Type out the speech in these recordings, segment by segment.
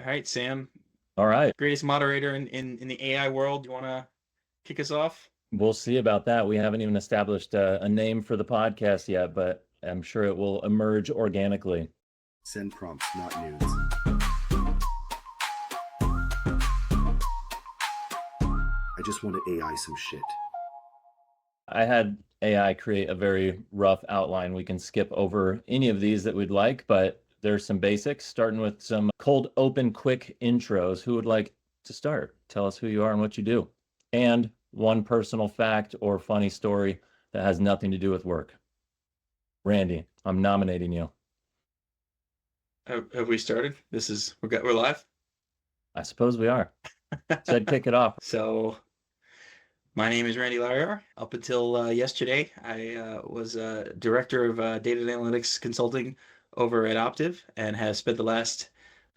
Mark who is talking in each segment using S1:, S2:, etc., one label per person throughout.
S1: All right, Sam,
S2: All right.
S1: greatest moderator in the AI world. You want to kick us off?
S2: We'll see about that. We haven't even established a name for the podcast yet, but I'm sure it will emerge organically.
S3: Send prompts, not nudes. I just want to AI some shit.
S2: I had AI create a very rough outline. We can skip over any of these that we'd like, but there's some basics, starting with some cold, open, quick intros. Who would like to start? Tell us who you are and what you do. And one personal fact or funny story that has nothing to do with work. Randy, I'm nominating you.
S1: Have we started? We're live.
S2: I suppose we are. Said kick it off.
S1: So, my name is Randy Larriere. Up until yesterday, I was director of data and analytics consulting over at Optiv, and has spent the last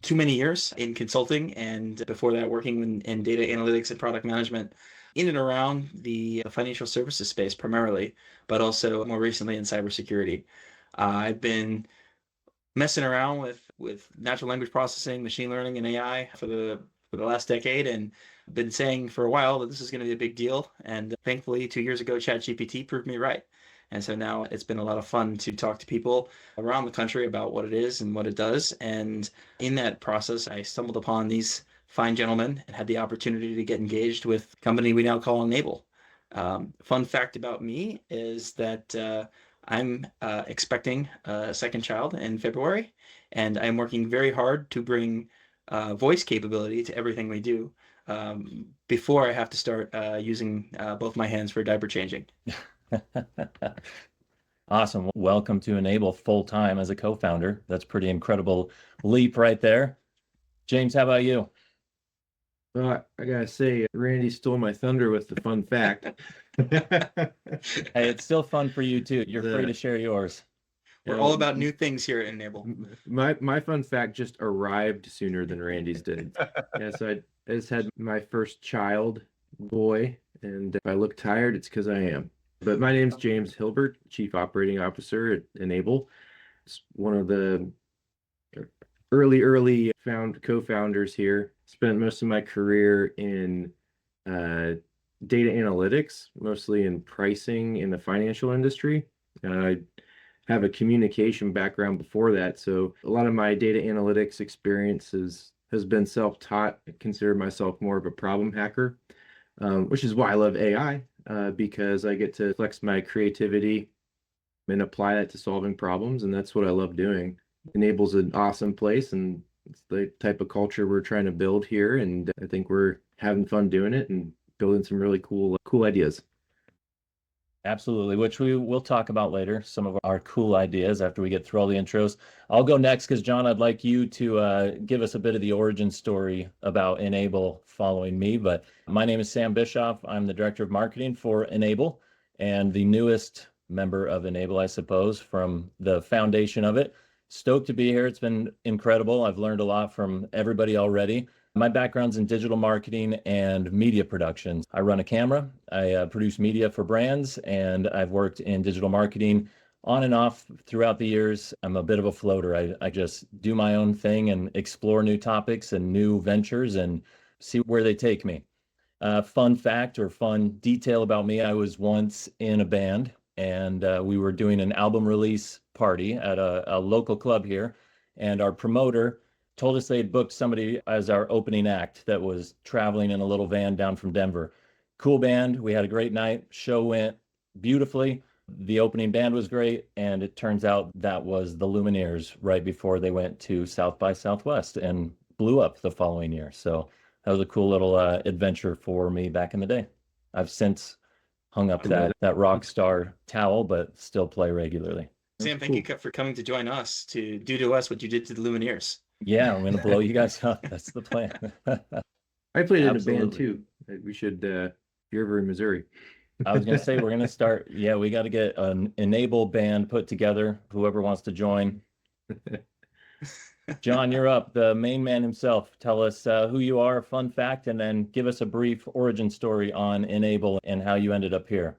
S1: too many years in consulting, and before that working in data analytics and product management in and around the financial services space primarily, but also more recently in cybersecurity. I've been messing around with natural language processing, machine learning, and AI for the last decade, and been saying for a while that this is going to be a big deal. And thankfully, 2 years ago, ChatGPT proved me right. And so now it's been a lot of fun to talk to people around the country about what it is and what it does. And in that process, I stumbled upon these fine gentlemen and had the opportunity to get engaged with a company we now call Naible. Fun fact about me is that I'm expecting a second child in February, and I'm working very hard to bring voice capability to everything we do before I have to start using both my hands for diaper changing.
S2: Awesome. Welcome to Naible full-time as a co-founder. That's pretty incredible leap right there. James, how about you?
S4: I gotta say, Randy stole my thunder with the fun fact.
S2: Hey, it's still fun for you too. You're free to share yours.
S1: We're all about new things here at Naible.
S4: My fun fact just arrived sooner than Randy's did. Yeah, so I just had my first child, boy, and if I look tired, it's because I am. But my name's James Hilbert, Chief Operating Officer at Naible. It's one of the early co-founders here. Spent most of my career in data analytics, mostly in pricing in the financial industry. I have a communication background before that, so a lot of my data analytics experience has been self-taught. I consider myself more of a problem hacker, which is why I love AI, because I get to flex my creativity and apply that to solving problems, and that's what I love doing. Naible's an awesome place, and it's the type of culture we're trying to build here, and I think we're having fun doing it and building some really cool ideas.
S2: Absolutely, which we will talk about later, some of our cool ideas after we get through all the intros. I'll go next because, John, I'd like you to give us a bit of the origin story about Naible following me. But my name is Sam Bischof. I'm the Director of Marketing for Naible and the newest member of Naible, I suppose, from the foundation of it. Stoked to be here. It's been incredible. I've learned a lot from everybody already. My background's in digital marketing and media production. I run a camera, I produce media for brands, and I've worked in digital marketing on and off throughout the years. I'm a bit of a floater. I just do my own thing and explore new topics and new ventures and see where they take me. Fun fact or fun detail about me, I was once in a band, and we were doing an album release party at a local club here, and our promoter told us they had booked somebody as our opening act that was traveling in a little van down from Denver. Cool band. We had a great night. Show went beautifully. The opening band was great, and it turns out that was the Lumineers right before they went to South by Southwest and blew up the following year. So that was a cool little adventure for me back in the day. I've since hung up that rock star towel, but still play regularly.
S1: Sam, thank you for coming to join us to do to us what you did to the Lumineers.
S2: Yeah, I'm going to blow you guys up. That's the plan.
S4: I played in a band too. We should, if you're ever in Missouri.
S2: I was going to say, we're going to start. Yeah, we got to get an Naible band put together, whoever wants to join. John, you're up, the main man himself. Tell us who you are, fun fact, and then give us a brief origin story on Naible and how you ended up here.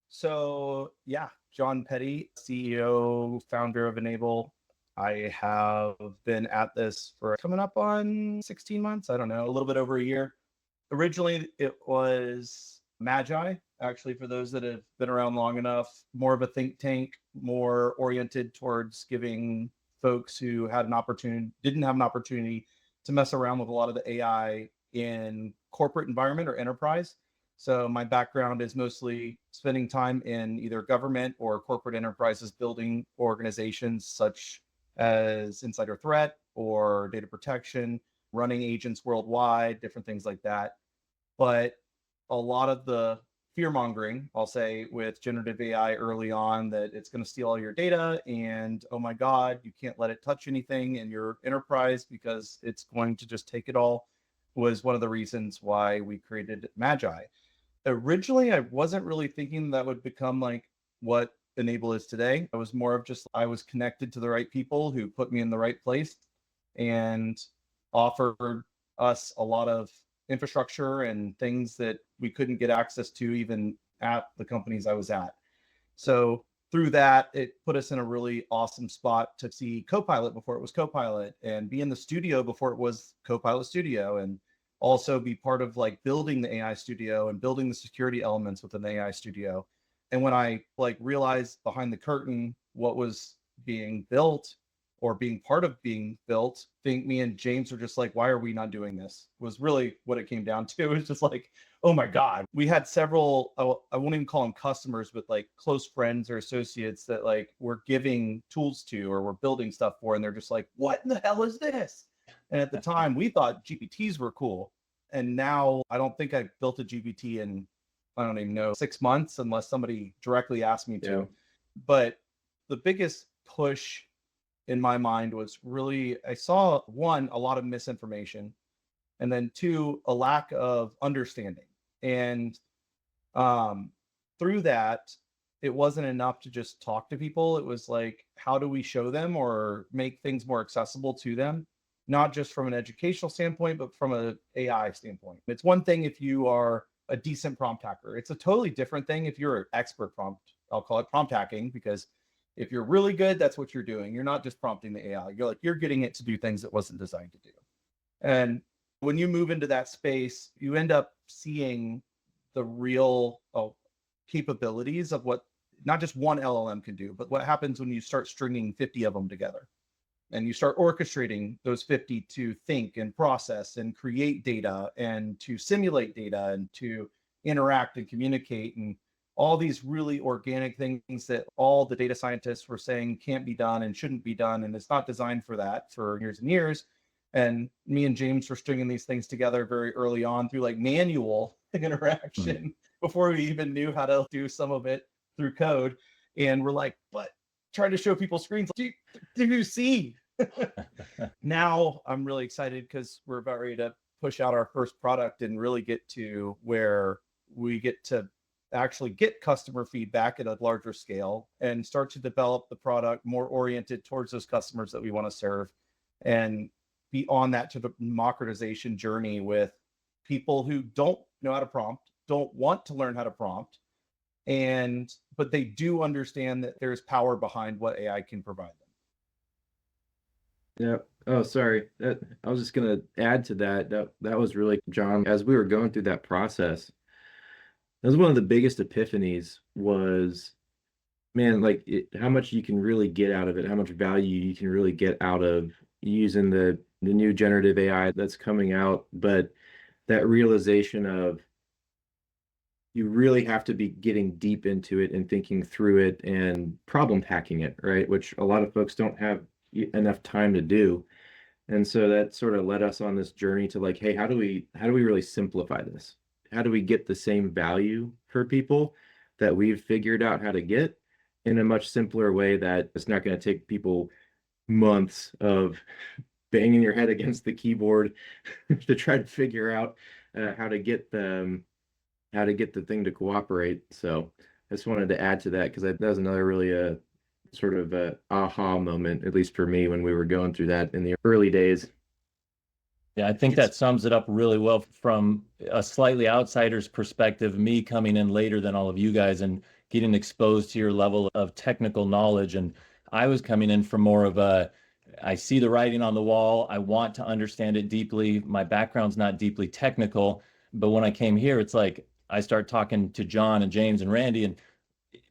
S5: So, yeah, John Petty, CEO, founder of Naible. I have been at this for coming up on 16 months. I don't know, a little bit over a year. Originally, it was Magi, actually, for those that have been around long enough, more of a think tank, more oriented towards giving folks who had an opportunity, didn't have an opportunity to mess around with a lot of the AI in corporate environment or enterprise. So my background is mostly spending time in either government or corporate enterprises, building organizations such as insider threat or data protection, running agents worldwide, different things like that. But a lot of the fear mongering, I'll say, with generative AI early on, that it's going to steal all your data and oh my God, you can't let it touch anything in your enterprise because it's going to just take it all, was one of the reasons why we created Magi. Originally, I wasn't really thinking that would become like what Enable is today. I was more of just, I was connected to the right people who put me in the right place and offered us a lot of infrastructure and things that we couldn't get access to even at the companies I was at. So through that, it put us in a really awesome spot to see Copilot before it was Copilot, and be in the studio before it was Copilot Studio, and also be part of like building the AI studio and building the security elements within the AI studio. And when I like realized behind the curtain what was being built or being part of being built, I think me and James were just like, why are we not doing this? Was really what it came down to. It was just like, oh my God. We had several, I won't even call them customers, but like close friends or associates that like we're giving tools to or we're building stuff for, and they're just like, what in the hell is this? And at the time we thought GPTs were cool. And now I don't think I built a GPT in, I don't even know, 6 months, unless somebody directly asked me to.
S4: Yeah.
S5: But the biggest push in my mind was really, I saw one, a lot of misinformation, and then two, a lack of understanding. And through that, it wasn't enough to just talk to people. It was like, how do we show them or make things more accessible to them? Not just from an educational standpoint, but from an AI standpoint. It's one thing if you are a decent prompt hacker. It's a totally different thing if you're an expert prompt. I'll call it prompt hacking, because if you're really good, that's what you're doing. You're not just prompting the AI. You're getting it to do things it wasn't designed to do. And when you move into that space, you end up seeing the real capabilities of what not just one LLM can do, but what happens when you start stringing 50 of them together and you start orchestrating those 50 to think and process and create data and to simulate data and to interact and communicate, and all these really organic things that all the data scientists were saying can't be done and shouldn't be done. And it's not designed for that for years and years. And me and James were stringing these things together very early on through like manual interaction before we even knew how to do some of it through code. And we're like, but trying to show people screens, do you see? Now I'm really excited because we're about ready to push out our first product and really get to where we get to actually get customer feedback at a larger scale and start to develop the product more oriented towards those customers that we want to serve, and be on that to the democratization journey with people who don't know how to prompt, don't want to learn how to prompt, but they do understand that there's power behind what AI can provide them.
S4: Yeah. Oh, sorry. I was just gonna add to that. That was really, John, as we were going through that process, that was one of the biggest epiphanies was, man, like how much you can really get out of it, how much value you can really get out of using the new generative AI that's coming out. But that realization of you really have to be getting deep into it and thinking through it and problem hacking it, right? Which a lot of folks don't have enough time to do. And so that sort of led us on this journey to like, hey, how do we really simplify this? How do we get the same value for people that we've figured out how to get in a much simpler way that it's not going to take people months of banging your head against the keyboard to try to figure out how to get the thing to cooperate. So I just wanted to add to that because that was another really sort of a aha moment, at least for me, when we were going through that in the early days.
S2: Yeah, I think that sums it up really well from a slightly outsider's perspective, me coming in later than all of you guys and getting exposed to your level of technical knowledge. And I was coming in from more of a, I see the writing on the wall. I want to understand it deeply. My background's not deeply technical, but when I came here, it's like I start talking to John and James and Randy, and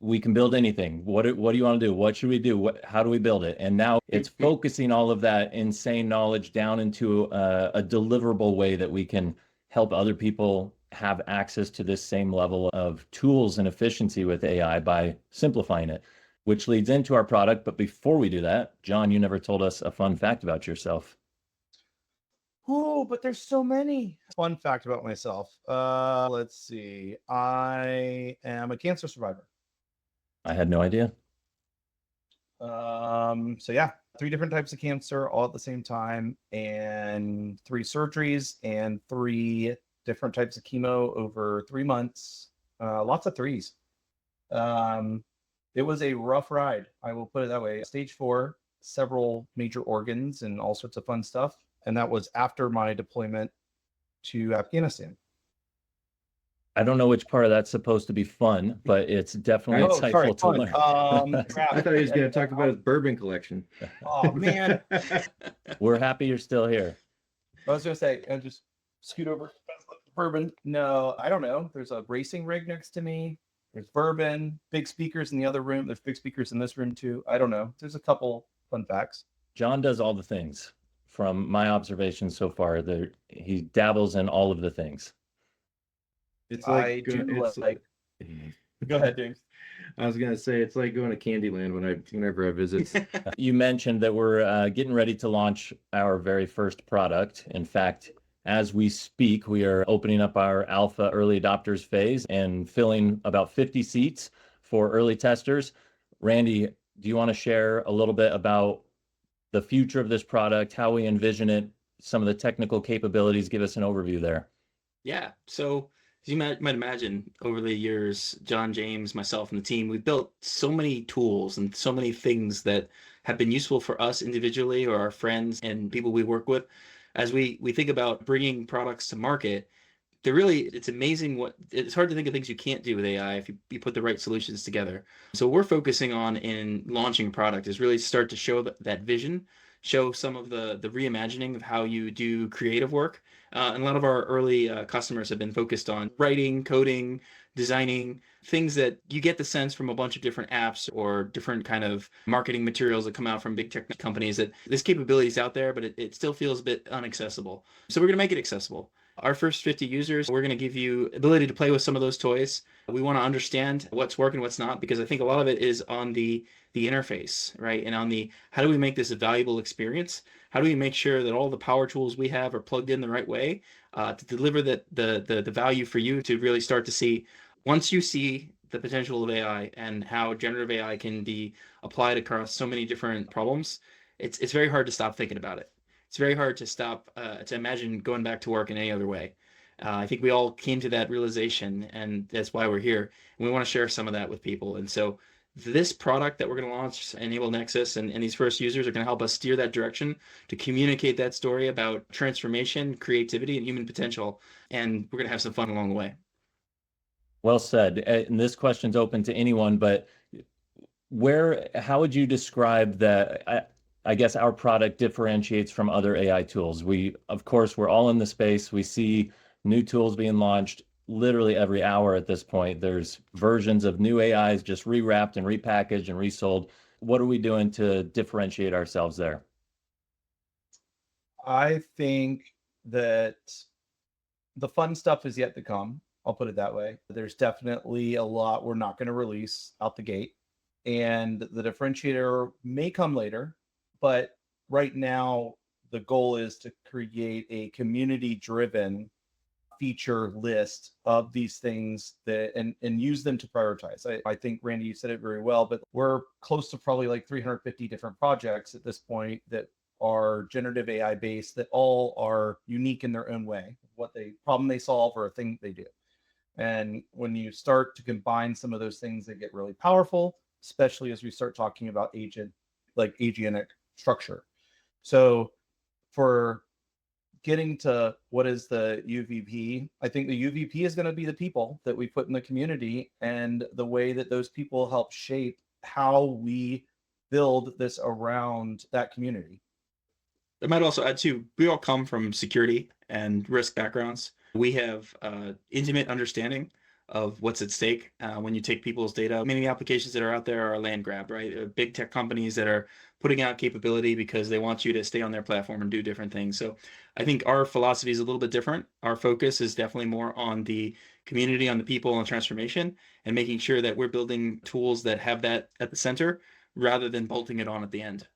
S2: we can build anything. What do you want to do? What should we do? How do we build it? And now it's focusing all of that insane knowledge down into a deliverable way that we can help other people have access to this same level of tools and efficiency with AI by simplifying it, which leads into our product. But before we do that, John, you never told us a fun fact about yourself.
S5: Oh, but there's so many. Fun fact about myself. Let's see. I am a cancer survivor.
S2: I had no idea.
S5: So yeah, 3 different types of cancer all at the same time, and 3 surgeries and 3 different types of chemo over 3 months. Lots of 3s. It was a rough ride. I will put it that way. Stage 4, several major organs and all sorts of fun stuff. And that was after my deployment to Afghanistan.
S2: I don't know which part of that's supposed to be fun, but it's definitely insightful to learn.
S4: I thought he was going to talk about his bourbon collection.
S5: Oh, man.
S2: We're happy you're still here.
S5: I was going to say, just scoot over. Bourbon. No, I don't know. There's a racing rig next to me. There's bourbon, big speakers in the other room. There's big speakers in this room too. I don't know. There's a couple fun facts.
S2: John does all the things. From my observations so far, he dabbles in all of the things.
S4: It's like,
S5: go ahead, James.
S4: I was gonna say it's like going to Candyland whenever I visit.
S2: You mentioned that we're getting ready to launch our very first product. In fact, as we speak, we are opening up our alpha early adopters phase and filling about 50 seats for early testers. Randy, do you want to share a little bit about the future of this product, how we envision it, some of the technical capabilities? Give us an overview there.
S1: Yeah. So as you might imagine, over the years, John, James, myself, and the team, we've built so many tools and so many things that have been useful for us individually or our friends and people we work with. As we think about bringing products to market, it's amazing it's hard to think of things you can't do with AI if you put the right solutions together. So what we're focusing on in launching a product is really start to show that vision, show some of the reimagining of how you do creative work. And a lot of our early customers have been focused on writing, coding, designing, things that you get the sense from a bunch of different apps or different kind of marketing materials that come out from big tech companies that this capability is out there, but it still feels a bit inaccessible. So we're going to make it accessible. Our first 50 users, we're going to give you ability to play with some of those toys. We want to understand what's working, what's not, because I think a lot of it is on the interface, right? And on how do we make this a valuable experience? How do we make sure that all the power tools we have are plugged in the right way to deliver the value for you to really start to see, once you see the potential of AI and how generative AI can be applied across so many different problems, it's very hard to stop thinking about it. It's very hard to stop to imagine going back to work in any other way. I think we all came to that realization, and that's why we're here. And we want to share some of that with people. And so this product that we're going to launch, Enable Nexus, and these first users are going to help us steer that direction to communicate that story about transformation, creativity, and human potential. And we're going to have some fun along the way.
S2: Well said. And this question's open to anyone, but how would you describe that? I guess our product differentiates from other AI tools. Of course, we're all in the space. We see new tools being launched literally every hour at this point. There's versions of new AIs just rewrapped and repackaged and resold. What are we doing to differentiate ourselves there?
S5: I think that the fun stuff is yet to come. I'll put it that way. There's definitely a lot we're not going to release out the gate, and the differentiator may come later. But right now, the goal is to create a community-driven feature list of these things and use them to prioritize. I think, Randy, you said it very well, but we're close to probably like 350 different projects at this point that are generative AI based, that all are unique in their own way, problem they solve or a thing they do. And when you start to combine some of those things, they get really powerful, especially as we start talking about agentic structure. So for getting to what is the UVP, I think the UVP is going to be the people that we put in the community and the way that those people help shape how we build this around that community.
S1: I might also add too, we all come from security and risk backgrounds. We have intimate understanding of what's at stake when you take people's data. Many applications that are out there are a land grab, right? Big tech companies that are putting out capability because they want you to stay on their platform and do different things. So I think our philosophy is a little bit different. Our focus is definitely more on the community, on the people, and transformation, and making sure that we're building tools that have that at the center rather than bolting it on at the end.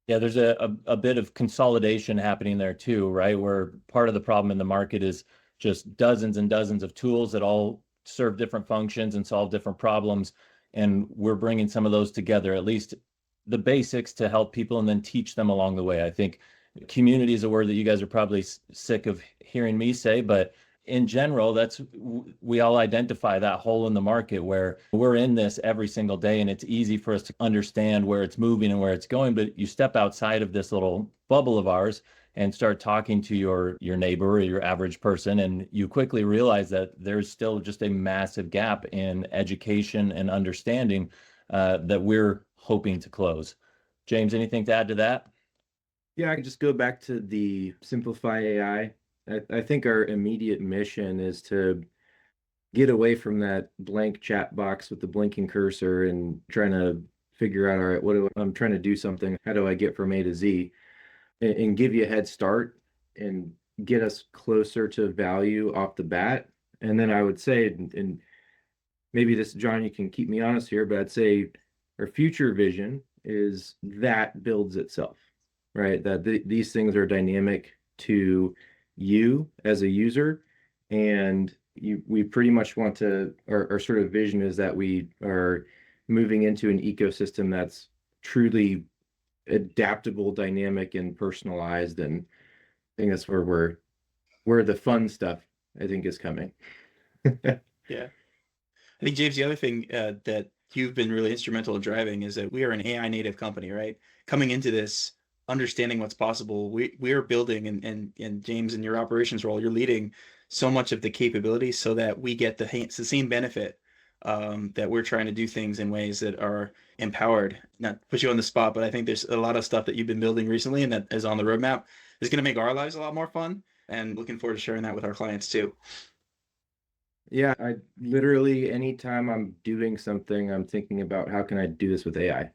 S2: Yeah, there's a bit of consolidation happening there too, right? Where part of the problem in the market is just dozens and dozens of tools that all serve different functions and solve different problems. And we're bringing some of those together, at least the basics, to help people and then teach them along the way. I think community is a word that you guys are probably sick of hearing me say, but in general, we all identify that hole in the market where we're in this every single day, and it's easy for us to understand where it's moving and where it's going. But you step outside of this little bubble of ours and start talking to your neighbor or your average person, and you quickly realize that there's still just a massive gap in education and understanding that we're hoping to close. James, anything to add to that?
S4: Yeah, I can just go back to the simplify AI. I think our immediate mission is to get away from that blank chat box with the blinking cursor and trying to figure out, all right, I'm trying to do something. How do I get from A to Z? And give you a head start and get us closer to value off the bat. And then I would say, and maybe this, John, you can keep me honest here, but I'd say our future vision is that builds itself, right? That these things are dynamic to you as a user, and we pretty much want to, our sort of vision is that we are moving into an ecosystem that's truly adaptable, dynamic, and personalized. And I think that's where the fun stuff, I think, is coming.
S1: Yeah. I think, James, the other thing that you've been really instrumental in driving is that we are an AI native company, right? Coming into this, understanding what's possible, we are building, and James, in your operations role, you're leading so much of the capability so that we get the same benefit, that we're trying to do things in ways that are empowered. Not to put you on the spot, but I think there's a lot of stuff that you've been building recently and that is on the roadmap is going to make our lives a lot more fun, and looking forward to sharing that with our clients too.
S4: Yeah, I literally, anytime I'm doing something, I'm thinking about how can I do this with AI?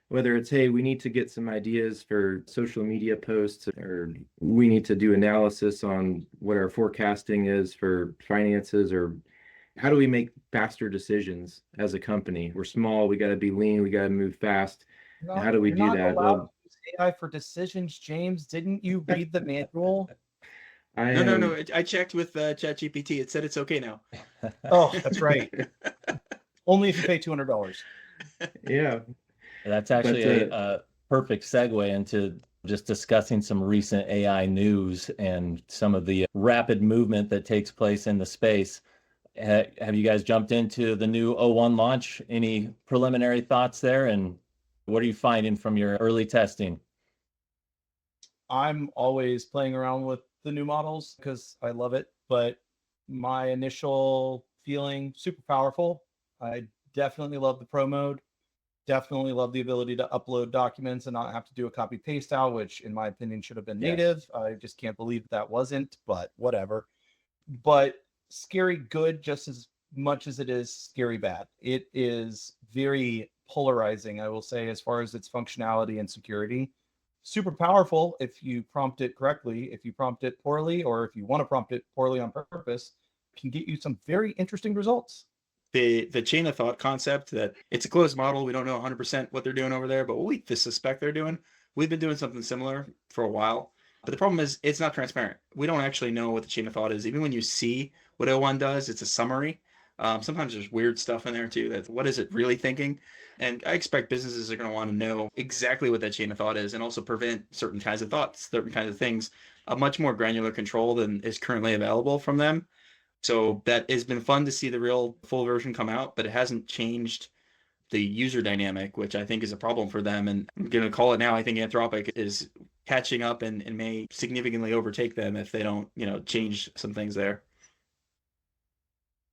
S4: Whether it's, hey, we need to get some ideas for social media posts, or we need to do analysis on what our forecasting is for finances, or how do we make faster decisions as a company? We're small, we got to be lean, we got to move fast. And how do we do that?
S5: Well, AI for decisions, James. Didn't you read the manual?
S1: No. I checked with ChatGPT. It said it's okay now.
S5: Oh, that's right. Only if you pay $200.
S4: Yeah.
S2: That's actually a perfect segue into just discussing some recent AI news and some of the rapid movement that takes place in the space. Have you guys jumped into the new O1 launch? Any preliminary thoughts there? And what are you finding from your early testing?
S5: I'm always playing around with the new models because I love it. But my initial feeling, super powerful. I definitely love the pro mode. Definitely love the ability to upload documents and not have to do a copy paste out, which in my opinion should have been native. I just can't believe that wasn't, but whatever. But scary good just as much as it is scary bad. It is very polarizing, I will say, as far as its functionality and security. Super powerful if you prompt it correctly. If you prompt it poorly, or if you want to prompt it poorly on purpose, can get you some very interesting results.
S1: The chain of thought concept that it's a closed model. We don't know 100% what they're doing over there, but what we suspect they're doing, we've been doing something similar for a while. But the problem is it's not transparent. We don't actually know what the chain of thought is. Even when you see what O1 does, it's a summary. Sometimes there's weird stuff in there too. That what is it really thinking? And I expect businesses are going to want to know exactly what that chain of thought is, and also prevent certain kinds of thoughts, certain kinds of things, a much more granular control than is currently available from them. So that has been fun to see the real full version come out, but it hasn't changed the user dynamic, which I think is a problem for them. And I'm going to call it now. I think Anthropic is catching up and may significantly overtake them if they don't, change some things there.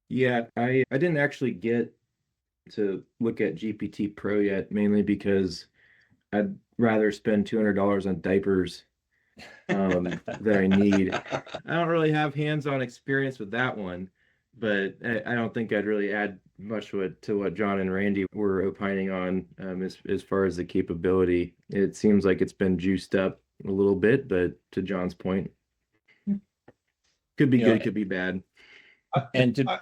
S4: Yeah, I didn't actually get to look at GPT Pro yet, mainly because I'd rather spend $200 on diapers that I need. I don't really have hands-on experience with that one, but I don't think I'd really add much to what John and Randy were opining on as far as the capability. It seems like it's been juiced up a little bit, but to John's point, could be
S2: You know,
S4: good, could be bad.
S2: and to
S5: I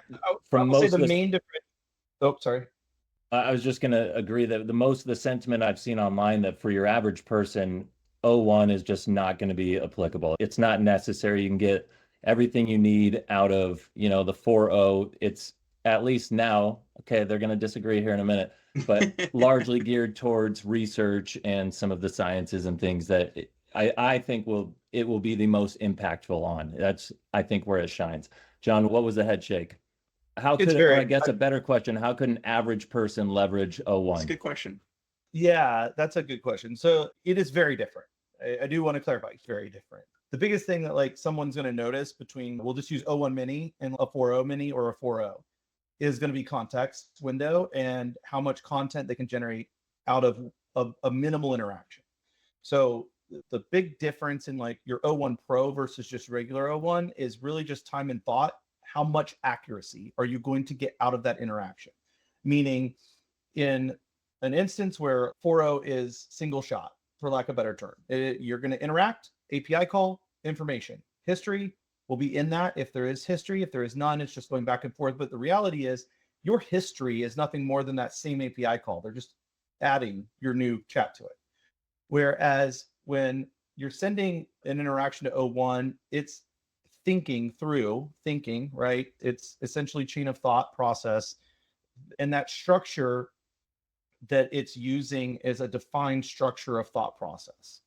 S2: from
S5: will say
S2: most
S5: the
S2: of the
S5: main difference. Oh, sorry.
S2: I was just going to agree that the most of the sentiment I've seen online that for your average person, O1 is just not going to be applicable. It's not necessary. You can get everything you need out of, the 4.0. It's at least now, okay, they're going to disagree here in a minute, but largely geared towards research and some of the sciences and things that I think it will be the most impactful on. That's, I think, where it shines. John, what was the head shake?
S5: It's
S2: Or I
S5: very,
S2: guess a better question, how could an average person leverage
S1: That's a
S2: O1?
S1: good question.
S5: yeah, that's a good question. So it is very different. I do want to clarify, it's very different. The biggest thing that like someone's going to notice between, we'll just use O1 mini and a 4.0 mini or a 4.0, is going to be context window and how much content they can generate out of a minimal interaction. So the big difference in like your O1 Pro versus just regular O1 is really just time and thought. How much accuracy are you going to get out of that interaction? Meaning, in an instance where 4.0 is single shot, for lack of a better term, you're going to interact, API call, information. History will be in that if there is history. If there is none, it's just going back and forth. But the reality is, your history is nothing more than that same API call. They're just adding your new chat to it. Whereas when you're sending an interaction to O1, it's thinking, right? It's essentially chain of thought process. And that structure that it's using is a defined structure of thought process.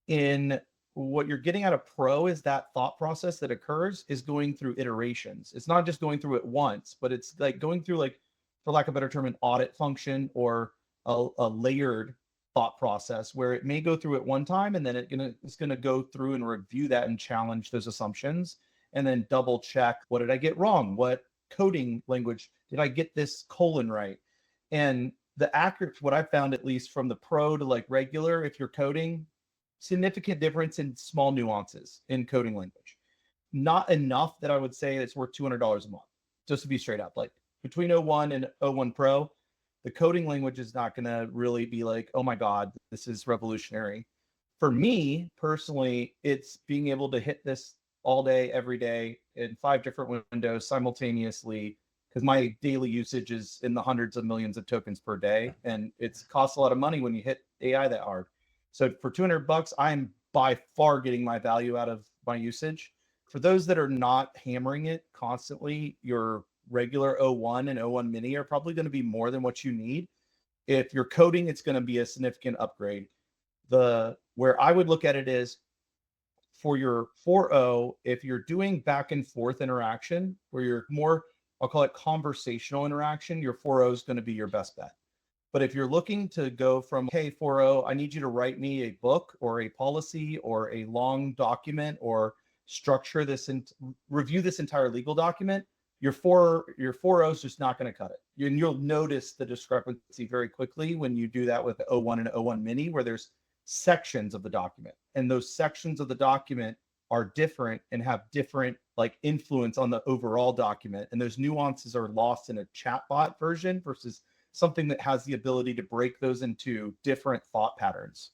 S5: In what you're getting out of Pro is that thought process that occurs is going through iterations. It's not just going through it once, but it's like going through, like, for lack of a better term, an audit function or a layered thought process where it may go through it one time and then it's gonna go through and review that and challenge those assumptions and then double check, what did I get wrong? What coding language did I get this colon right? And the accurate, what I found at least from the Pro to like regular, if you're coding, significant difference in small nuances in coding language. Not enough that I would say it's worth $200 a month, just to be straight up. Like between O1 and O1 Pro, the coding language is not going to really be like, oh my God, this is revolutionary. For me personally, it's being able to hit this all day, every day in 5 different windows simultaneously, because my daily usage is in the hundreds of millions of tokens per day. And it costs a lot of money when you hit AI that hard. So for $200, I'm by far getting my value out of my usage. For those that are not hammering it constantly, your regular O1 and O1 mini are probably going to be more than what you need. If you're coding, it's going to be a significant upgrade. Where I would look at it is for your 4.0, if you're doing back and forth interaction, where you're more, I'll call it conversational interaction, your 4.0 is going to be your best bet. But if you're looking to go from, hey, 4.0, I need you to write me a book or a policy or a long document or structure this and review this entire legal document, your 4.0 is just not going to cut it. And you'll notice the discrepancy very quickly when you do that with the O1 and O1 mini, where there's sections of the document. And those sections of the document are different and have different like influence on the overall document. And those nuances are lost in a chatbot version versus something that has the ability to break those into different thought patterns.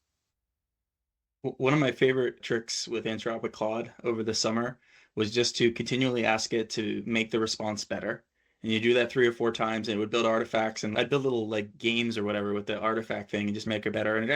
S1: One of my favorite tricks with Anthropic Claude over the summer was just to continually ask it to make the response better. And you do that 3 or 4 times, and it would build artifacts, and I'd build little like games or whatever with the artifact thing and just make it better. And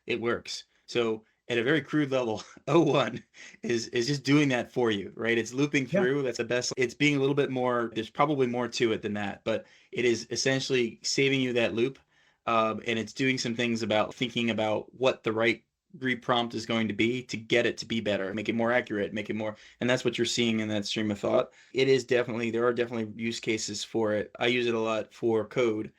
S1: it works. So at a very crude level, O1 is just doing that for you, right? It's looping through. Yeah. That's the best. It's being a little bit more, there's probably more to it than that, but it is essentially saving you that loop. And it's doing some things about thinking about what the right reprompt is going to be to get it to be better, make it more accurate, make it more, and that's what you're seeing in that stream of thought. It is definitely, there are definitely use cases for it. I use it a lot for code.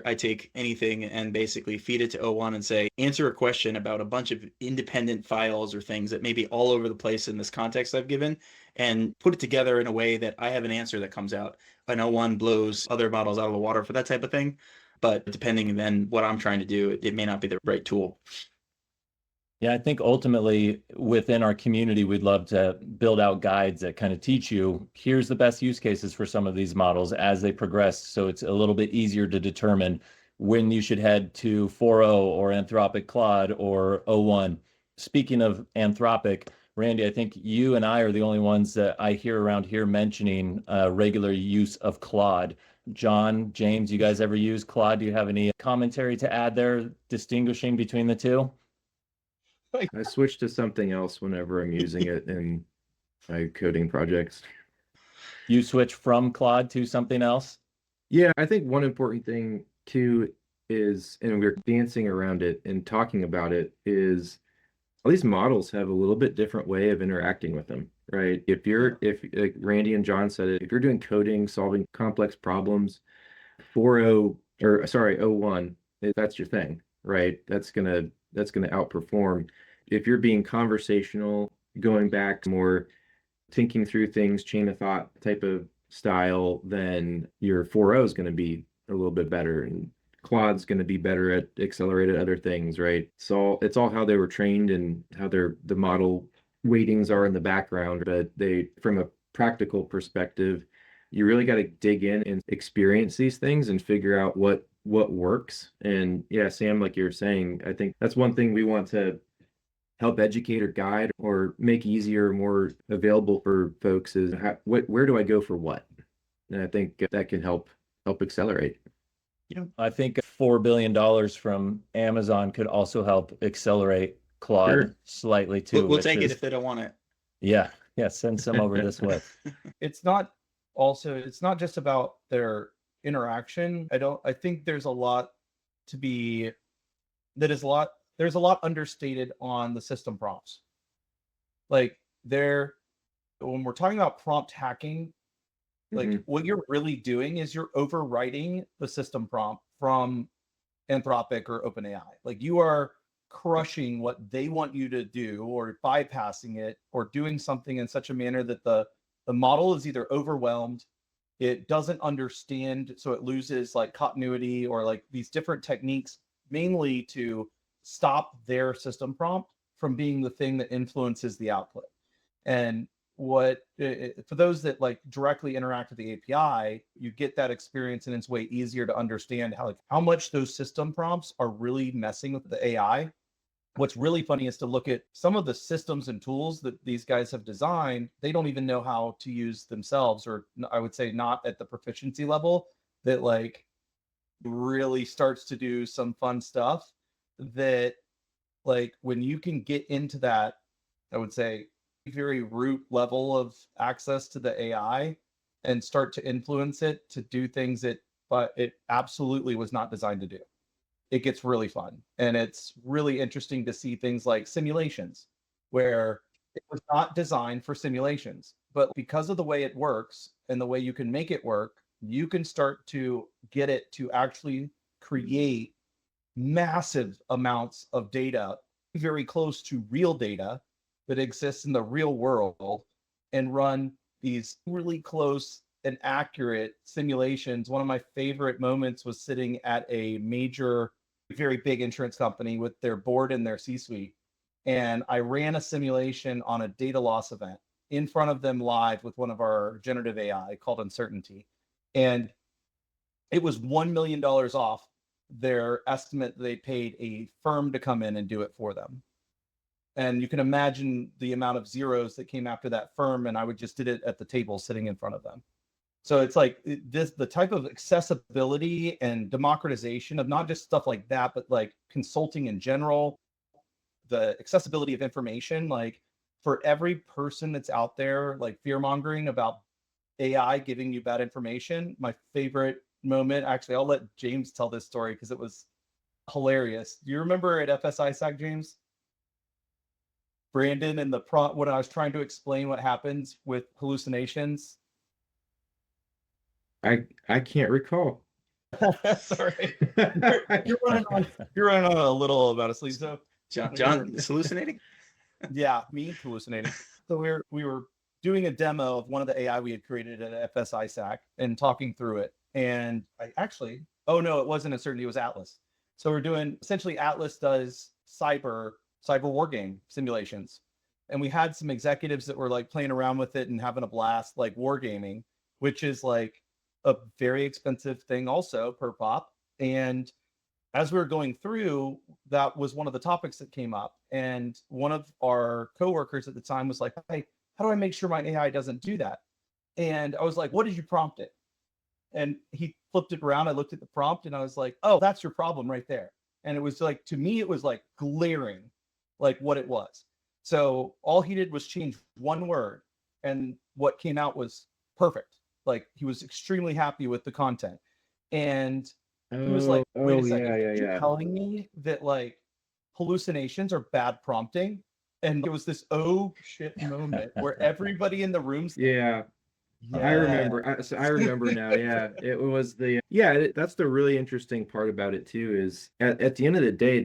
S1: I take anything and basically feed it to O1 and say, answer a question about a bunch of independent files or things that may be all over the place in this context I've given, and put it together in a way that I have an answer that comes out. And O1 blows other models out of the water for that type of thing. but depending then what I'm trying to do, it may not be the right tool.
S2: Yeah, I think ultimately within our community, we'd love to build out guides that kind of teach you, here's the best use cases for some of these models as they progress. So it's a little bit easier to determine when you should head to 4.0 or Anthropic Claude or O1. Speaking of Anthropic, Randy, I think you and I are the only ones that I hear around here mentioning regular use of Claude. John, James, you guys ever use Claude? Do you have any commentary to add there, distinguishing between the two?
S4: I switch to something else whenever I'm using it in my coding projects.
S2: You switch from Claude to something else?
S4: Yeah, I think one important thing too is, and we're dancing around it and talking about it, is all these models have a little bit different way of interacting with them, right? If like Randy and John said it, if you're doing coding, solving complex problems, 4.0 or sorry, O1, that's your thing, right? That's gonna outperform. If you're being conversational, going back more thinking through things, chain of thought type of style, then your 4.0 is going to be a little bit better, and Claude's going to be better at accelerated other things, right? So it's all how they were trained and how the model weightings are in the background. But they, from a practical perspective, you really got to dig in and experience these things and figure out what works. And yeah, Sam, like you're saying, I think that's one thing we want to help educate or guide or make easier, more available for folks is where do I go for what? And I think that can help accelerate.
S2: Yeah, I think $4 billion from Amazon could also help accelerate Claude
S4: Sure.
S2: slightly too.
S1: We'll take it if they don't want it.
S2: Yeah, send some over this way.
S5: It's not just about their interaction. I think there's a lot understated on the system prompts. Like when we're talking about prompt hacking, like what you're really doing is you're overwriting the system prompt from Anthropic or OpenAI. Like you are crushing what they want you to do or bypassing it or doing something in such a manner that the model is either overwhelmed, it doesn't understand, so it loses like continuity or like these different techniques mainly to stop their system prompt from being the thing that influences the output. And for those that like directly interact with the API, you get that experience and it's way easier to understand how much those system prompts are really messing with the AI. What's really funny is to look at some of the systems and tools that these guys have designed. They don't even know how to use themselves, or I would say not at the proficiency level that like really starts to do some fun stuff that like when you can get into that, I would say very root level of access to the AI and start to influence it to do things but it absolutely was not designed to do. It gets really fun. And it's really interesting to see things like simulations where it was not designed for simulations, but because of the way it works and the way you can make it work, you can start to get it to actually create massive amounts of data, very close to real data that exists in the real world, and run these really close and accurate simulations. One of my favorite moments was sitting at a major, very big insurance company with their board and their C-suite. And I ran a simulation on a data loss event in front of them live with one of our generative AI called Uncertainty. And it was $1 million off their estimate. They paid a firm to come in and do it for them. And you can imagine the amount of zeros that came after that firm. And I would just did it at the table sitting in front of them. So it's like the type of accessibility and democratization of not just stuff like that, but like consulting in general, the accessibility of information, like for every person that's out there, like fear mongering about AI giving you bad information. My favorite moment, actually, I'll let James tell this story because it was hilarious. Do you remember at FSISAC, James? Brandon and when I was trying to explain what happens with hallucinations.
S4: I can't recall.
S5: Sorry. You're running on a little about a sleep. So
S1: John is hallucinating?
S5: Yeah, me hallucinating. So we were doing a demo of one of the AI we had created at FSISAC and talking through it. And I actually, oh no, it wasn't Uncertainty, it was Atlas. So we're doing, essentially Atlas does cyber war game simulations. And we had some executives that were like playing around with it and having a blast, like wargaming, which is like a very expensive thing also per pop. And as we were going through, that was one of the topics that came up. And one of our coworkers at the time was like, hey, how do I make sure my AI doesn't do that? And I was like, what did you prompt it? And he flipped it around. I looked at the prompt and I was like, oh, that's your problem right there. And it was like, to me, it was like glaring, like what it was. So all he did was change one word, and what came out was perfect. Like he was extremely happy with the content. And he was like, wait a second, you're telling me that like hallucinations are bad prompting? And it was this oh shit moment where everybody in the room's
S4: Yeah. I remember. I remember now. Yeah, it was that's the really interesting part about it too. Is at the end of the day,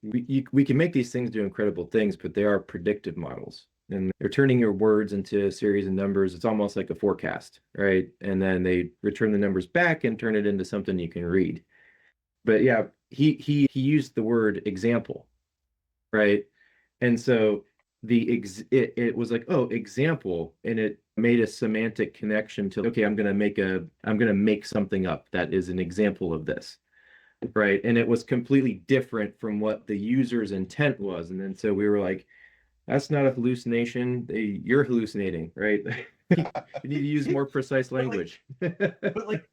S4: we can make these things do incredible things, but they are predictive models, and they're turning your words into a series of numbers. It's almost like a forecast, right? And then they return the numbers back and turn it into something you can read. But yeah, he used the word example, right? And so it was like, oh, example, and it made a semantic connection to, okay, I'm gonna make something up that is an example of this, right? And it was completely different from what the user's intent was. And then so we were like, that's not a hallucination. You're hallucinating, right? You need to use more precise language.
S5: But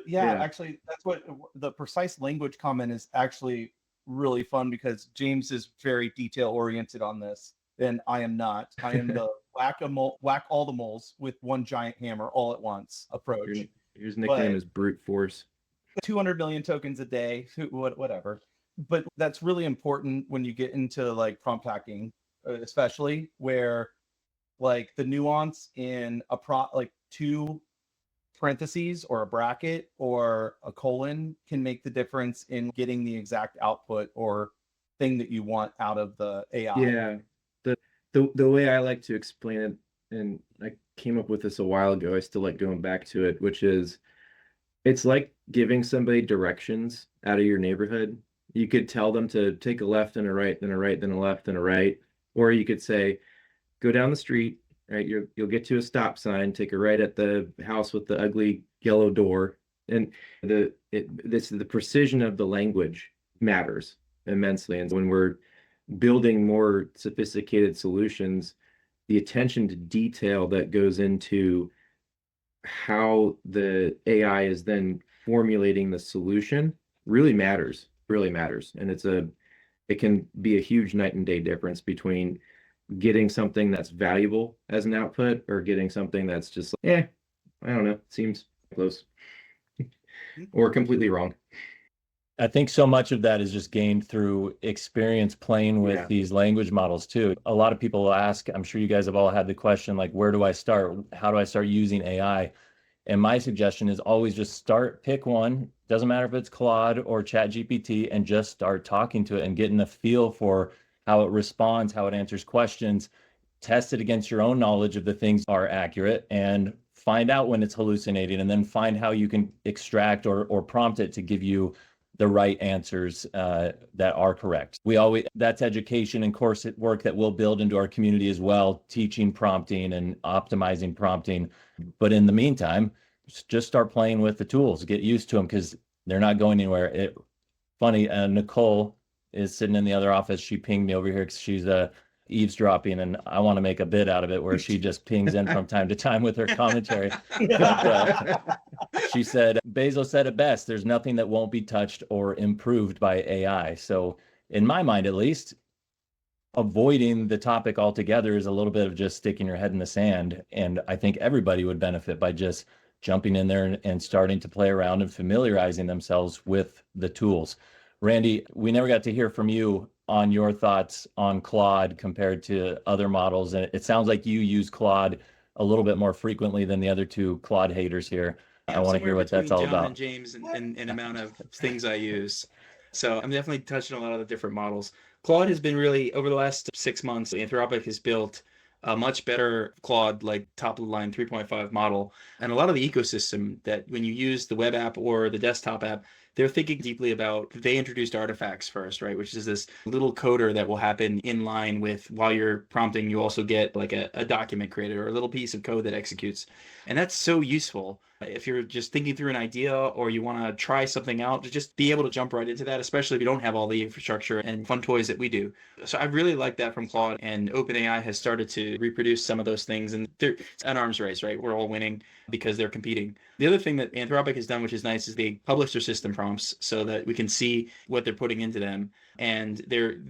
S5: yeah, actually, that's what the precise language comment is actually really fun, because James is very detail oriented on this, and I am not. I am the whack all the moles with one giant hammer all at once approach.
S4: Your nickname is brute force.
S5: 200 million tokens a day, whatever. But that's really important when you get into like prompt hacking, especially where like the nuance in like two parentheses or a bracket or a colon can make the difference in getting the exact output or thing that you want out of the AI.
S4: Yeah. The way I like to explain it, and I came up with this a while ago, I still like going back to it, which is it's like giving somebody directions out of your neighborhood. You could tell them to take a left and a right, then a right, then a left and a right. Or you could say, go down the street, right? You'll get to a stop sign, take a right at the house with the ugly yellow door. And the precision of the language matters immensely. And when we're building more sophisticated solutions, the attention to detail that goes into how the AI is then formulating the solution really matters, And it can be a huge night and day difference between getting something that's valuable as an output or getting something that's just like, I don't know, seems close or completely wrong.
S2: I think so much of that is just gained through experience playing with these language models too. A lot of people ask, I'm sure you guys have all had the question, like, where do I start? How do I start using AI? And my suggestion is always just pick one. Doesn't matter if it's Claude or ChatGPT, and just start talking to it and getting a feel for how it responds, how it answers questions. Test it against your own knowledge of the things are accurate, and find out when it's hallucinating, and then find how you can extract or prompt it to give you the right answers that are correct. That's education and course work that we'll build into our community as well, teaching prompting and optimizing prompting. But in the meantime, just start playing with the tools, get used to them, because they're not going anywhere. Funny, Nicole is sitting in the other office. She pinged me over here because she's eavesdropping, and I want to make a bit out of it where she just pings in from time to time with her commentary. But, she said, Bezos said it best, there's nothing that won't be touched or improved by AI. So in my mind, at least, avoiding the topic altogether is a little bit of just sticking your head in the sand. And I think everybody would benefit by just jumping in there and starting to play around and familiarizing themselves with the tools. Randy, we never got to hear from you on your thoughts on Claude compared to other models. And it sounds like you use Claude a little bit more frequently than the other two Claude haters here. I want to hear what that's all
S1: John
S2: about.
S1: And James and amount of things I use. So I'm definitely touching a lot of the different models. Claude has been really, over the last 6 months, Anthropic has built a much better Claude, like top of the line 3.5 model. And a lot of the ecosystem that when you use the web app or the desktop app, they're thinking deeply about, they introduced artifacts first, right? Which is this little coder that will happen in line with, while you're prompting, you also get like a document created or a little piece of code that executes. And that's so useful if you're just thinking through an idea or you want to try something out, to just be able to jump right into that, especially if you don't have all the infrastructure and fun toys that we do. So I really like that from Claude, and OpenAI has started to reproduce some of those things, and it's an arms race, right? We're all winning because they're competing. The other thing that Anthropic has done, which is nice, is they publish their system prompts so that we can see what they're putting into them. And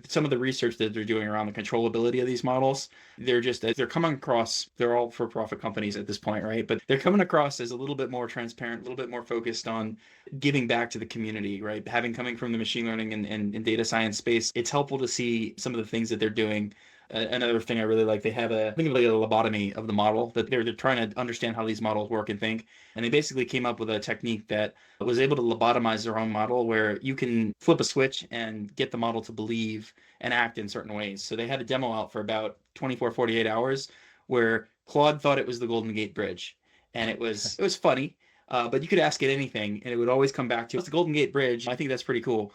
S1: some of the research that they're doing around the controllability of these models, they're coming across, they're all for-profit companies at this point, right? But they're coming across as a little bit more transparent, a little bit more focused on giving back to the community, right? Coming from the machine learning and data science space, it's helpful to see some of the things that they're doing. Another thing I really like, they have think of like a lobotomy of the model, that they're trying to understand how these models work and think. And they basically came up with a technique that was able to lobotomize their own model, where you can flip a switch and get the model to believe and act in certain ways. So they had a demo out for about 24, 48 hours where Claude thought it was the Golden Gate Bridge. And it was funny, but you could ask it anything and it would always come back to, it's the Golden Gate Bridge. I think that's pretty cool.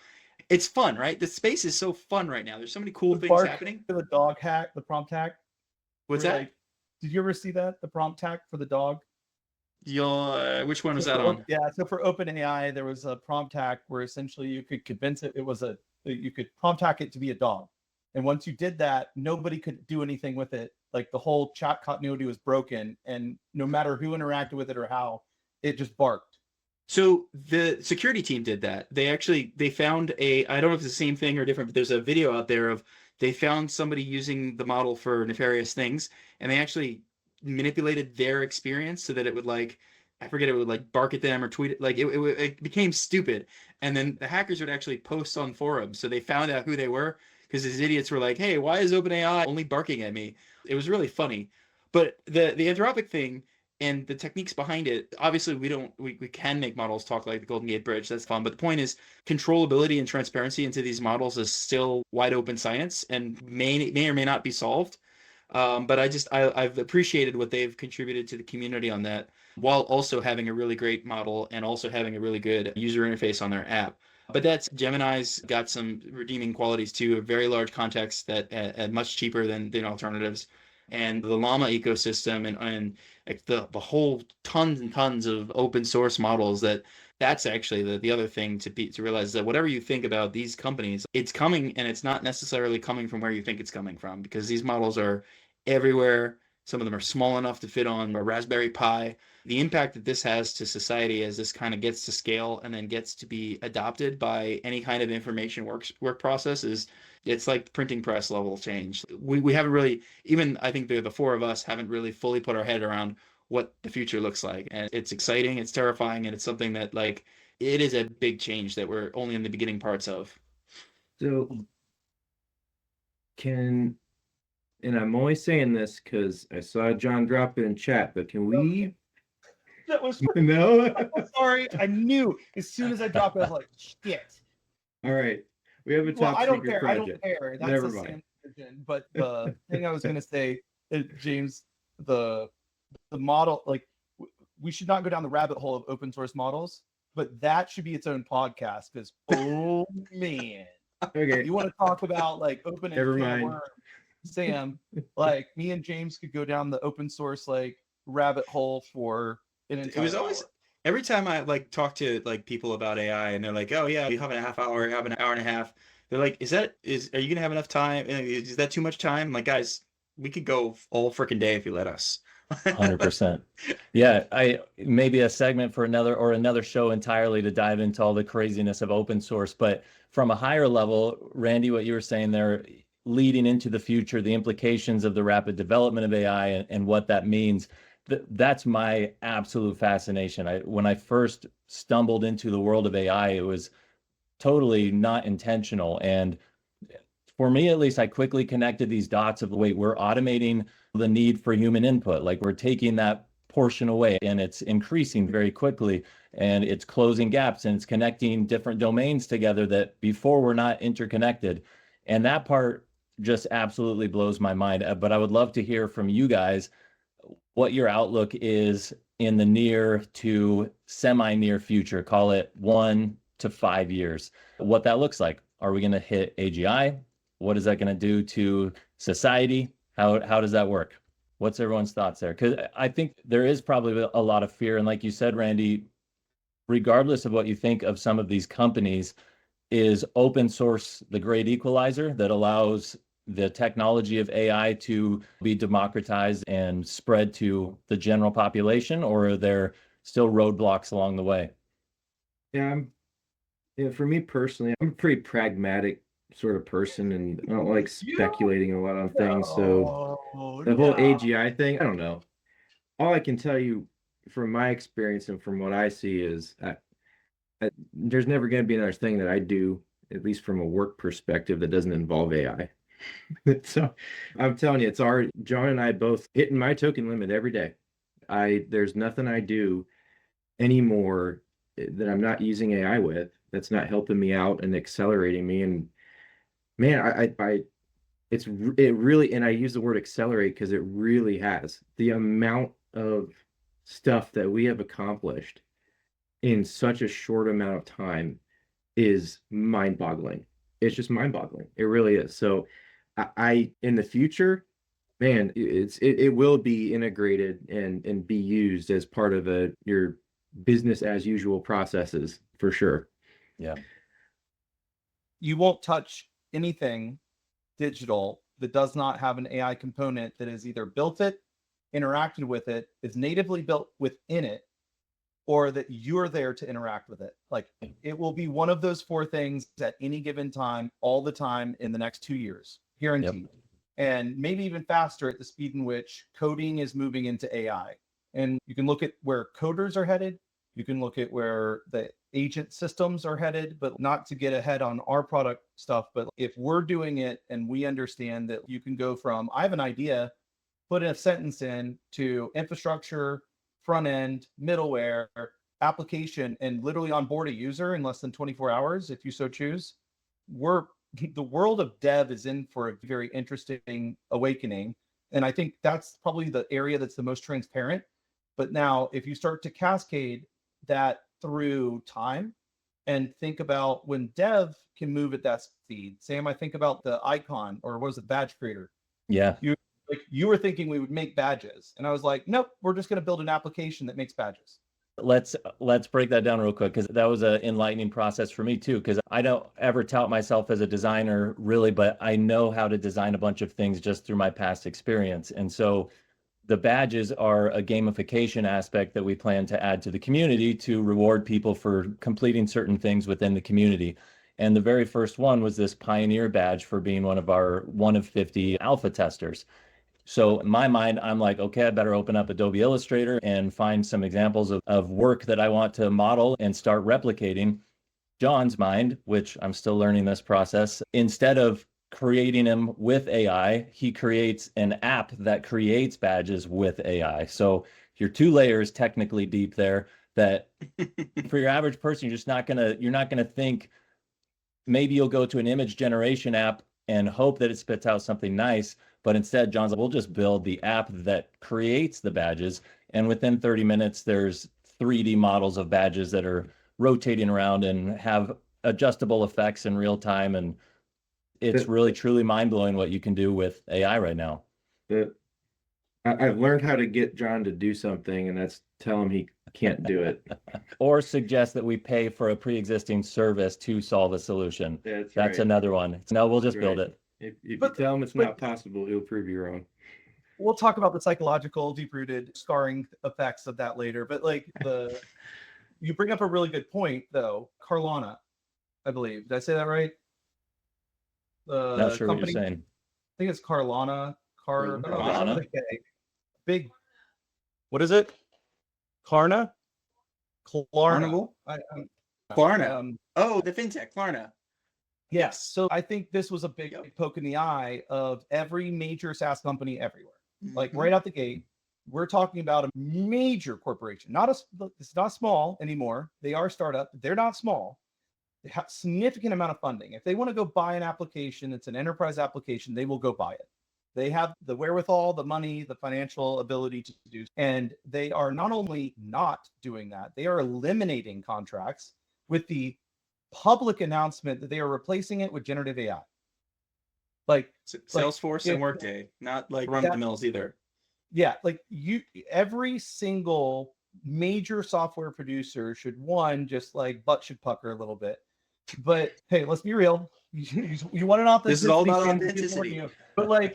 S1: It's fun, right? The space is so fun right now. There's so many cool things happening.
S5: The dog hack, the prompt hack.
S1: What's that?
S5: Like, did you ever see that? The prompt hack for the dog?
S1: Which one was that on?
S5: Yeah, so for OpenAI, there was a prompt hack where essentially you could convince it you could prompt hack it to be a dog. And once you did that, nobody could do anything with it. Like the whole chat continuity was broken, and no matter who interacted with it or how, it just barked.
S1: So the security team did that. They found I don't know if it's the same thing or different, but there's a video out there of, they found somebody using the model for nefarious things, and they actually manipulated their experience so that it would, like, I forget, it would like bark at them or tweet it, like it became stupid. And then the hackers would actually post on forums. So they found out who they were, because these idiots were like, hey, why is OpenAI only barking at me? It was really funny. But the Anthropic thing and the techniques behind it, obviously we can make models talk like the Golden Gate Bridge. That's fun. But the point is, controllability and transparency into these models is still wide open science and may or may not be solved. But I've appreciated what they've contributed to the community on that, while also having a really great model and also having a really good user interface on their app. But Gemini's got some redeeming qualities too, a very large context that at much cheaper than alternatives. And the Llama ecosystem and like the whole tons and tons of open source models, that's actually the other thing to realize, that whatever you think about these companies, it's coming, and it's not necessarily coming from where you think it's coming from, because these models are everywhere. Some of them are small enough to fit on a Raspberry Pi. The impact that this has to society as this kind of gets to scale and then gets to be adopted by any kind of information work process it's like printing press level change. We haven't really, even I think the four of us haven't really fully put our head around what the future looks like. And it's exciting, it's terrifying, and it's something that, like, it is a big change that we're only in the beginning parts of.
S4: So and I'm only saying this because I saw John drop it in chat, but can we?
S5: That was
S4: No.
S5: I'm sorry. I knew as soon as I dropped it, I was like, shit.
S4: All right. We have a top
S5: I don't
S4: secret
S5: care.
S4: project.
S5: I don't care. That's
S4: Never
S5: a
S4: mind.
S5: Sam version. But the thing I was going to say, James, the model, like, we should not go down the rabbit hole of open source models, but that should be its own podcast, because oh man,
S4: Okay.
S5: you want to talk about like open
S4: Never
S5: and
S4: mind.
S5: worm, Sam, like me and James could go down the open source like rabbit hole for an entire
S1: It was always
S5: hour.
S1: every time I like talk to like people about AI, and they're like, "Oh yeah, you have a half hour, you have an hour and a half." They're like, are you gonna have enough time? Is that too much time?" I'm like, guys, we could go all freaking day if you let us.
S2: 100%. Yeah, maybe a segment for another show entirely to dive into all the craziness of open source. But from a higher level, Randy, what you were saying there, leading into the future, the implications of the rapid development of AI and what that means, that's my absolute fascination. When I first stumbled into the world of AI, it was totally not intentional. And for me, at least, I quickly connected these dots of, wait, we're automating the need for human input. Like, we're taking that portion away, and it's increasing very quickly, and it's closing gaps, and it's connecting different domains together that before were not interconnected. And that part just absolutely blows my mind. But I would love to hear from you guys what your outlook is in the near to semi-near future, call it 1 to 5 years, what that looks like. Are we going to hit AGI? What is that going to do to society? How does that work? What's everyone's thoughts there? Because I think there is probably a lot of fear. And like you said, Randy, regardless of what you think of some of these companies, is open source the great equalizer that allows the technology of AI to be democratized and spread to the general population, or are there still roadblocks along the way?
S4: Yeah, for me personally, I'm a pretty pragmatic sort of person, and I don't like speculating a lot on things. So the whole AGI thing, I don't know. All I can tell you from my experience and from what I see is there's never going to be another thing that I do, at least from a work perspective, that doesn't involve AI. So I'm telling you, John and I both hitting my token limit every day. There's nothing I do anymore that I'm not using AI with that's not helping me out and accelerating me. And man, it really, and I use the word accelerate because it really has. The amount of stuff that we have accomplished in such a short amount of time is mind-boggling. It's just mind-boggling. It really is. So I in the future, man, it will be integrated and be used as part of your business as usual processes for sure.
S2: Yeah.
S5: You won't touch anything digital that does not have an AI component that is either built it, interacted with it, is natively built within it, or that you're there to interact with it. Like, it will be one of those four things at any given time, all the time in the next 2 years, guaranteed. Yep. And maybe even faster at the speed in which coding is moving into AI. And you can look at where coders are headed. You can look at where the agent systems are headed, but not to get ahead on our product stuff. But if we're doing it and we understand that you can go from, I have an idea, put a sentence in, to infrastructure, front end, middleware, application, and literally onboard a user in less than 24 hours, if you so choose, the world of dev is in for a very interesting awakening. And I think that's probably the area that's the most transparent. But now, if you start to cascade that through time and think about when dev can move at that speed, Sam, I think about the icon, or what was it, badge creator?
S2: Yeah.
S5: You were thinking we would make badges. And I was like, nope, we're just going to build an application that makes badges.
S2: Let's break that down real quick, because that was an enlightening process for me too, because I don't ever tout myself as a designer really, but I know how to design a bunch of things just through my past experience. And so the badges are a gamification aspect that we plan to add to the community to reward people for completing certain things within the community. And the very first one was this pioneer badge for being one of 50 alpha testers. So in my mind, I'm like, okay, I better open up Adobe Illustrator and find some examples of work that I want to model and start replicating. John's mind, which I'm still learning this process, instead of creating them with AI, he creates an app that creates badges with AI. So you're 2 layers technically deep there that for your average person, you're not gonna think, maybe you'll go to an image generation app and hope that it spits out something nice. But instead, John's like, we'll just build the app that creates the badges. And within 30 minutes, there's 3D models of badges that are rotating around and have adjustable effects in real time. And it's really, truly mind-blowing what you can do with AI right now.
S4: I've learned how to get John to do something, and that's tell him he can't do it.
S2: Or suggest that we pay for a pre-existing service to solve a solution. That's right. Another one. No, we'll just build it.
S4: If you tell him it's not possible, he'll prove you wrong.
S5: We'll talk about the psychological, deep-rooted scarring effects of that later. But like you bring up a really good point, though. Carlana, I believe. Did I say that right?
S2: Not sure what you're saying.
S5: I think it's Carlana.
S2: Carlana.
S5: Okay. Big. What is it? Klarna.
S1: Klarna. Klarna. The fintech Klarna.
S5: Yes. So I think this was a big poke in the eye of every major SaaS company everywhere. Mm-hmm. Like right out the gate, we're talking about a major corporation. It's not small anymore. They are a startup. They're not small. significant amount of funding. If they want to go buy an application, it's an enterprise application, they will go buy it. They have the wherewithal, the money, the financial ability to do. And they are not only not doing that, they are eliminating contracts with the public announcement that they are replacing it with generative AI. Like
S1: Salesforce and Workday, not like run of the mills either.
S5: Yeah, like every single major software producer should, one, just like butt should pucker a little bit. But hey, let's be real. You want an authenticity.
S1: This is all about authenticity.
S5: But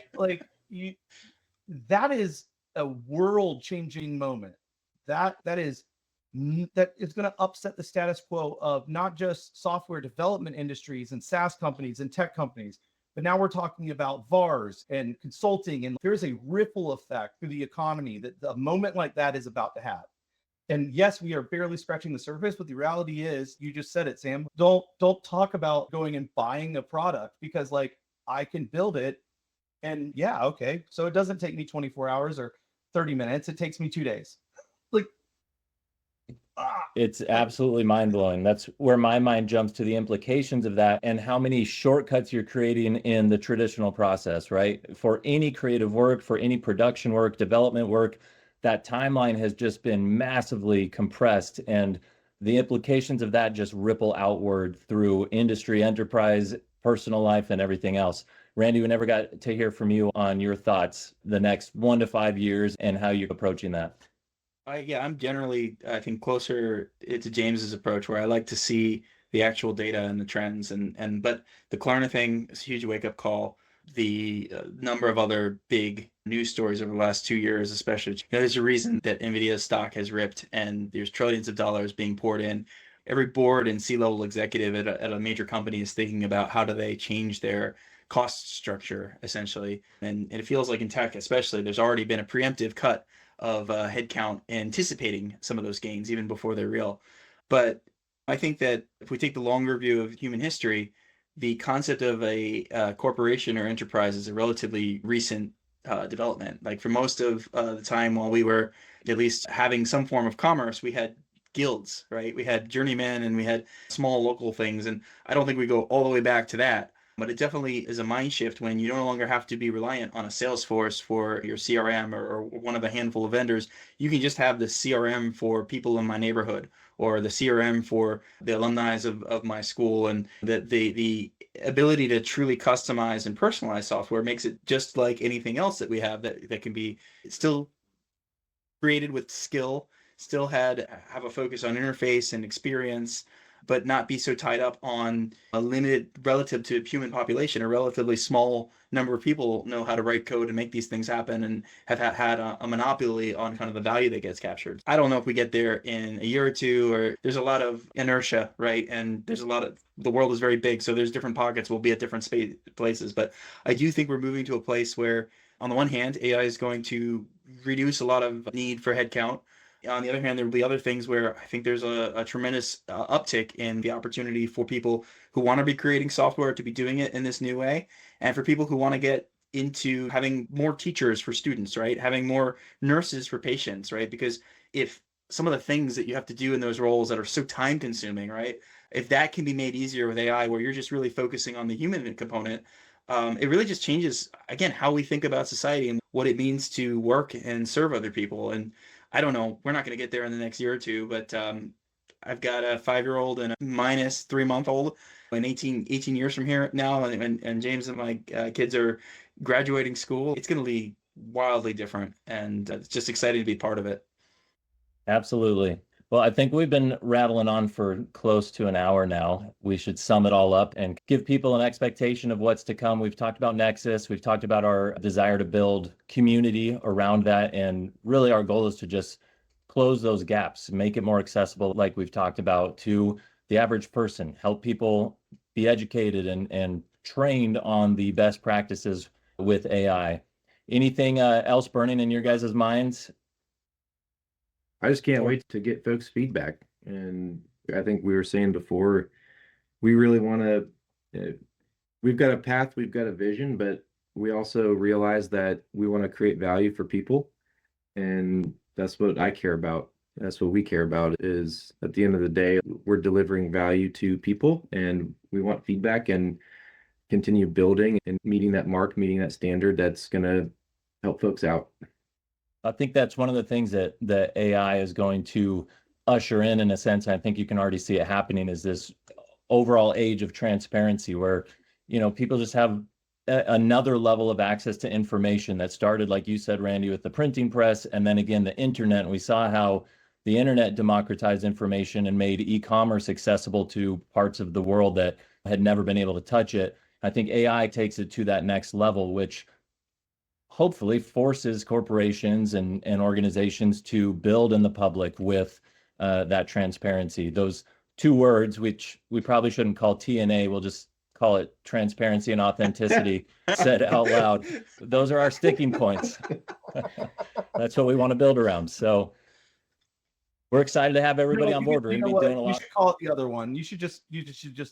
S5: that is a world-changing moment. That is going to upset the status quo of not just software development industries and SaaS companies and tech companies, but now we're talking about VARs and consulting, and there's a ripple effect through the economy that a moment like that is about to have. And yes, we are barely scratching the surface, but the reality is, you just said it, Sam. Don't talk about going and buying a product, because like, I can build it, and yeah, okay, so it doesn't take me 24 hours or 30 minutes. It takes me 2 days. Like,
S2: it's absolutely mind-blowing. That's where my mind jumps to, the implications of that and how many shortcuts you're creating in the traditional process, right? For any creative work, for any production work, development work, that timeline has just been massively compressed, and the implications of that just ripple outward through industry, enterprise, personal life, and everything else. Randy, we never got to hear from you on your thoughts the next 1 to 5 years and how you're approaching that.
S1: I'm generally, I think, closer to James's approach, where I like to see the actual data and the trends, but the Klarna thing is a huge wake-up call. The number of other big news stories over the last 2 years, especially, there's a reason that NVIDIA's stock has ripped, and there's trillions of dollars being poured in. Every board and C-level executive at a major company is thinking about how do they change their cost structure, essentially. And it feels like in tech, especially, there's already been a preemptive cut of headcount, anticipating some of those gains even before they're real. But I think that if we take the longer view of human history, the concept of a corporation or enterprise is a relatively recent development. Like, for most of the time while we were at least having some form of commerce, we had guilds, right? We had journeymen and we had small local things. And I don't think we go all the way back to that. But it definitely is a mind shift when you no longer have to be reliant on a Salesforce for your CRM or one of a handful of vendors. You can just have the CRM for people in my neighborhood, or the CRM for the alumni of my school. And the ability to truly customize and personalize software makes it just like anything else that we have that can be still created with skill, still have a focus on interface and experience, but not be so tied up on a limited, relative to human population, a relatively small number of people know how to write code and make these things happen, and have had a monopoly on kind of the value that gets captured. I don't know if we get there in a year or two, or there's a lot of inertia, right? And there's a lot of, the world is very big, so there's different pockets, we'll be at different places. But I do think we're moving to a place where, on the one hand, AI is going to reduce a lot of need for headcount. On the other hand, there will be other things where I think there's a tremendous uptick in the opportunity for people who want to be creating software to be doing it in this new way, and for people who want to get into having more teachers for students, right? Having more nurses for patients, right? Because if some of the things that you have to do in those roles that are so time consuming, right? If that can be made easier with AI, where you're just really focusing on the human component, it really just changes, again, how we think about society and what it means to work and serve other people. And I don't know, we're not going to get there in the next year or two, but I've got a 5-year-old and a minus 3-month-old, and 18 years from here now, and James and my kids are graduating school. It's going to be wildly different, and it's just exciting to be part of it.
S2: Absolutely. Well, I think we've been rattling on for close to an hour now. We should sum it all up and give people an expectation of what's to come. We've talked about Nexus. We've talked about our desire to build community around that. And really our goal is to just close those gaps, make it more accessible, like we've talked about, to the average person, help people be educated and trained on the best practices with AI. Anything else burning in your guys' minds?
S4: I just can't wait to get folks' feedback. And I think we were saying before, we really want to, we've got a path, we've got a vision, but we also realize that we want to create value for people. And that's what I care about. That's what we care about, is at the end of the day, we're delivering value to people, and we want feedback and continue building and meeting that mark, meeting that standard that's going to help folks out.
S2: I think that's one of the things that the AI is going to usher in a sense. I think you can already see it happening, is this overall age of transparency where, people just have another level of access to information that started, like you said, Randy, with the printing press, and then again, the internet. And we saw how the internet democratized information and made e-commerce accessible to parts of the world that had never been able to touch it. I think AI takes it to that next level, which hopefully forces corporations and organizations to build in the public with that transparency. Those two words, which we probably shouldn't call TNA, we'll just call it transparency and authenticity, said out loud. Those are our sticking points. That's what we want to build around. So we're excited to have everybody on board. We're going to be doing a lot.
S5: You should call it the other one. You should just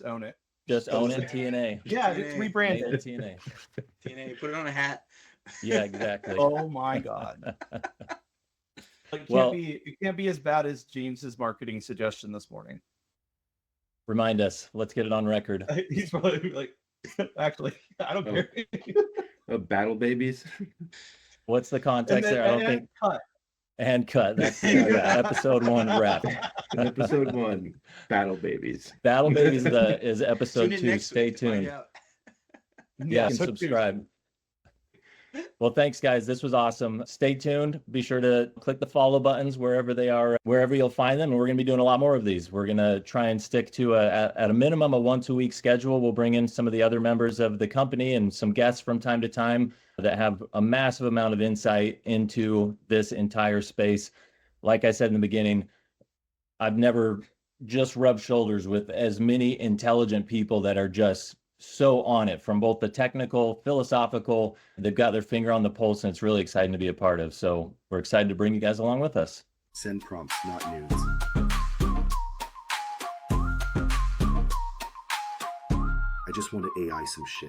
S5: own it.
S2: Just own it, TNA.
S5: Yeah, just rebrand it.
S2: TNA.
S1: TNA, put it on a hat.
S2: Yeah, exactly.
S5: Oh my God. It can't be as bad as James's marketing suggestion this morning.
S2: Remind us. Let's get it on record.
S5: He's probably like, actually, I don't care.
S4: Battle babies.
S2: What's the context there? I don't think.
S5: Cut.
S2: And cut. That's episode 1 wrap.
S4: Episode 1, Battle Babies.
S2: Battle Babies is episode 2. Stay tuned. Yeah,
S5: so
S2: subscribe. Well, thanks, guys. This was awesome. Stay tuned. Be sure to click the follow buttons wherever they are, wherever you'll find them. And we're going to be doing a lot more of these. We're going to try and stick to, at a minimum, a 1-2 week schedule. We'll bring in some of the other members of the company and some guests from time to time that have a massive amount of insight into this entire space. Like I said in the beginning, I've never just rubbed shoulders with as many intelligent people that are just so on it, from both the technical, philosophical. They've got their finger on the pulse, and it's really exciting to be a part of. So we're excited to bring you guys along with us.
S3: Send prompts, not nudes. I just want to AI some shit.